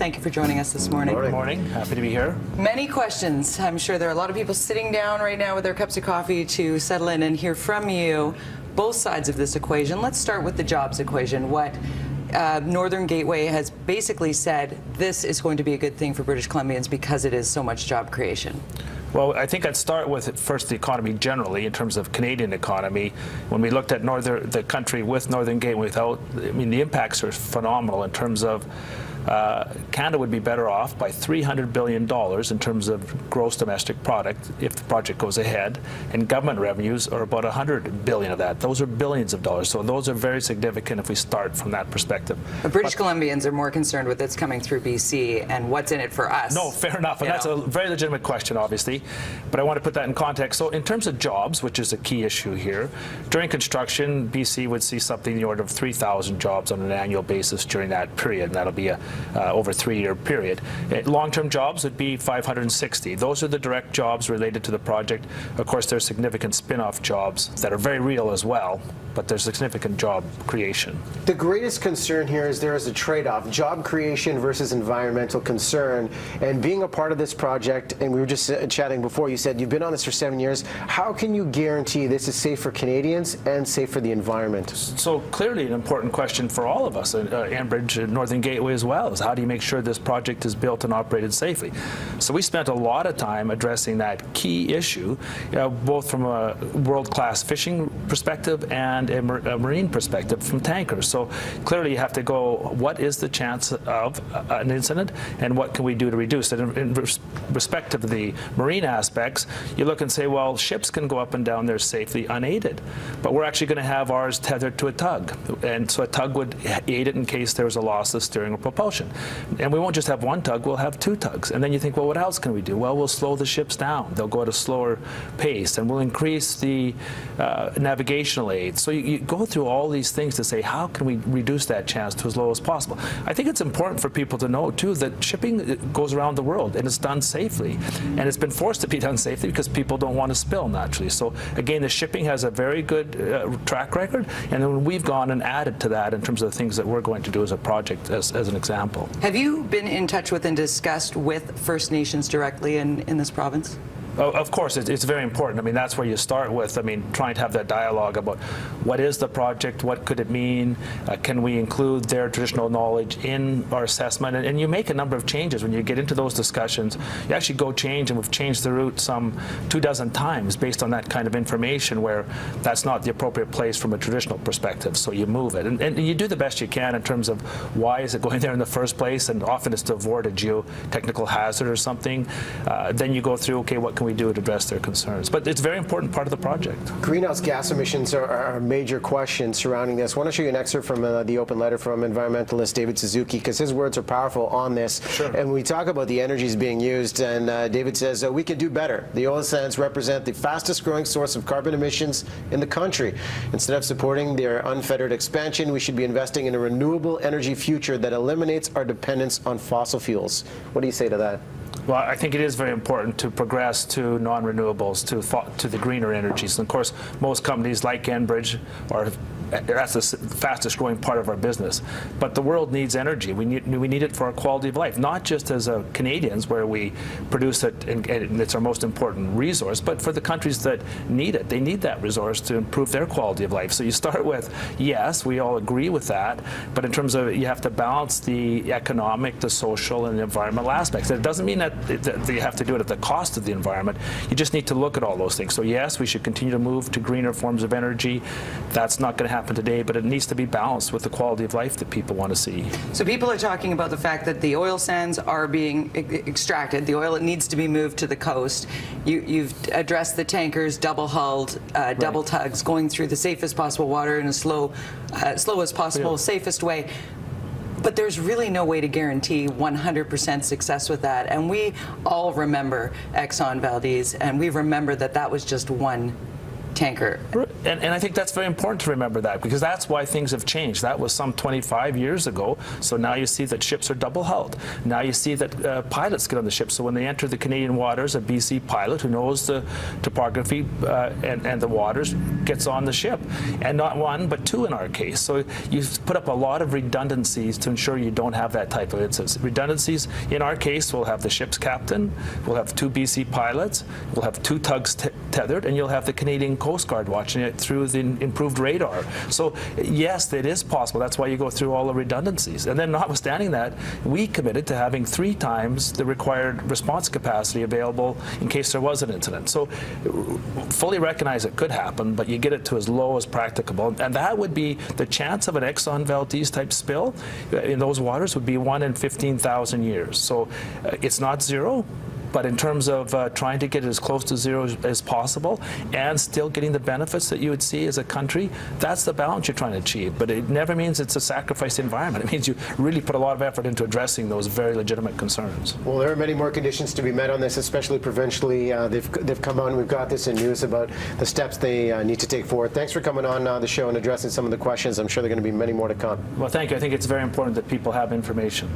thank you for joining us this morning. Good morning. Happy to be here. Many questions. I'm sure there are a lot of people sitting down right now with their cups of coffee to settle in and hear from you both sides of this equation. Let's start with the jobs equation. What Northern Gateway has basically said, this is going to be a good thing for British Columbians because it is so much job creation. Well, I think I'd start with first the economy generally in terms of Canadian economy. When we looked at the country with Northern Gateway without, I mean, the impacts are phenomenal in terms of Canada would be better off by $300 billion in terms of gross domestic product if the project goes ahead, and government revenues are about $100 billion of that. Those are billions of dollars, so those are very significant if we start from that perspective. But British Columbians are more concerned with this coming through BC and what's in it for us. No, fair enough, and that's a very legitimate question, obviously, but I want to put that in context. So in terms of jobs, which is a key issue here, during construction, BC would see something in the order of 3,000 jobs on an annual basis during that period, and that'll be over a 3-year period. Long-term jobs would be 560. Those are the direct jobs related to the project. Of course, there's significant spin-off jobs that are very real as well, but there's significant job creation. The greatest concern here is there is a trade-off, job creation versus environmental concern. And being a part of this project, and we were just chatting before, you said you've been on this for 7 years. How can you guarantee this is safe for Canadians and safe for the environment? So clearly an important question for all of us, Enbridge and Northern Gateway as well, is how do you make sure this project is built and operated safely? So we spent a lot of time addressing that key issue, both from a world-class fishing perspective and a marine perspective from tankers. So clearly you have to go, what is the chance of an incident and what can we do to reduce it? In respect of the marine aspects, you look and say, well, ships can go up and down there safely unaided, but we're actually going to have ours tethered to a tug. And so a tug would aid it in case there was a loss of steering or propulsion. And we won't just have one tug, we'll have 2 tugs. And then you think, well, what else can we do? Well, we'll slow the ships down. They'll go at a slower pace, and we'll increase the navigational aids. So you go through all these things to say, how can we reduce that chance to as low as possible? I think it's important for people to know, too, that shipping goes around the world, and it's done safely. And it's been forced to be done safely because people don't want to spill naturally. So, again, the shipping has a very good track record, and then we've gone and added to that in terms of the things that we're going to do as a project, as an example. Have you been in touch with and discussed with First Nations directly in this province? Of course, it's very important. I mean, that's where you start with, I mean, trying to have that dialogue about what is the project, what could it mean, can we include their traditional knowledge in our assessment, and you make a number of changes. When you get into those discussions, you actually go change, and we've changed the route some 24 times based on that kind of information where that's not the appropriate place from a traditional perspective, so you move it. And you do the best you can in terms of why is it going there in the first place, and often it's to avoid a geotechnical hazard or something. Then you go through, okay, what can we do to address their concerns? But it's a very important part of the project. Greenhouse gas emissions are a major question surrounding this. I want to show you an excerpt from the open letter from environmentalist David Suzuki, because his words are powerful on this. Sure. And we talk about the energies being used, and David says, we can do better. The oil sands represent the fastest growing source of carbon emissions in the country. Instead of supporting their unfettered expansion, we should be investing in a renewable energy future that eliminates our dependence on fossil fuels. What do you say to that? Well, I think it is very important to progress to non-renewables, to the greener energies. And of course, most companies like Enbridge are that's the fastest growing part of our business. But the world needs energy. We need it for our quality of life, not just as Canadians where we produce it and it's our most important resource, but for the countries that need it. They need that resource to improve their quality of life. So you start with, yes, we all agree with that, but in terms of you have to balance the economic, the social, and the environmental aspects. It doesn't mean that you have to do it at the cost of the environment. You just need to look at all those things. So yes, we should continue to move to greener forms of energy. That's not going to happen today, but it needs to be balanced with the quality of life that people want to see. So people are talking about the fact that the oil sands are being extracted. The oil, it needs to be moved to the coast. You've addressed the tankers, double-hulled, double tugs, going through the safest possible water in a slow as possible, safest way. But there's really no way to guarantee 100% success with that. And we all remember Exxon Valdez, and we remember that that was just one tanker. And I think that's very important to remember that, because that's why things have changed. That was some 25 years ago. So now you see that ships are double hulled. Now you see that pilots get on the ship. So when they enter the Canadian waters, a BC pilot who knows the topography and the waters gets on the ship. And not one, but two in our case. So you've put up a lot of redundancies to ensure you don't have that type of incidents. Redundancies, in our case, we'll have the ship's captain, we'll have two BC pilots, we'll have two tugs tethered, and you'll have the Canadian Coast Guard watching it through the improved radar. So yes, it is possible. That's why you go through all the redundancies. And then notwithstanding that, we committed to having 3 times the required response capacity available in case there was an incident. So fully recognize it could happen, but you get it to as low as practicable. And that would be the chance of an Exxon Valdez type spill in those waters would be 1 in 15,000 years. So it's not zero. But in terms of trying to get it as close to zero as possible and still getting the benefits that you would see as a country, that's the balance you're trying to achieve. But it never means it's a sacrificed environment. It means you really put a lot of effort into addressing those very legitimate concerns. Well, there are many more conditions to be met on this, especially provincially. They've come on. We've got this in news about the steps they need to take forward. Thanks for coming on the show and addressing some of the questions. I'm sure there are going to be many more to come. Well, thank you. I think it's very important that people have information.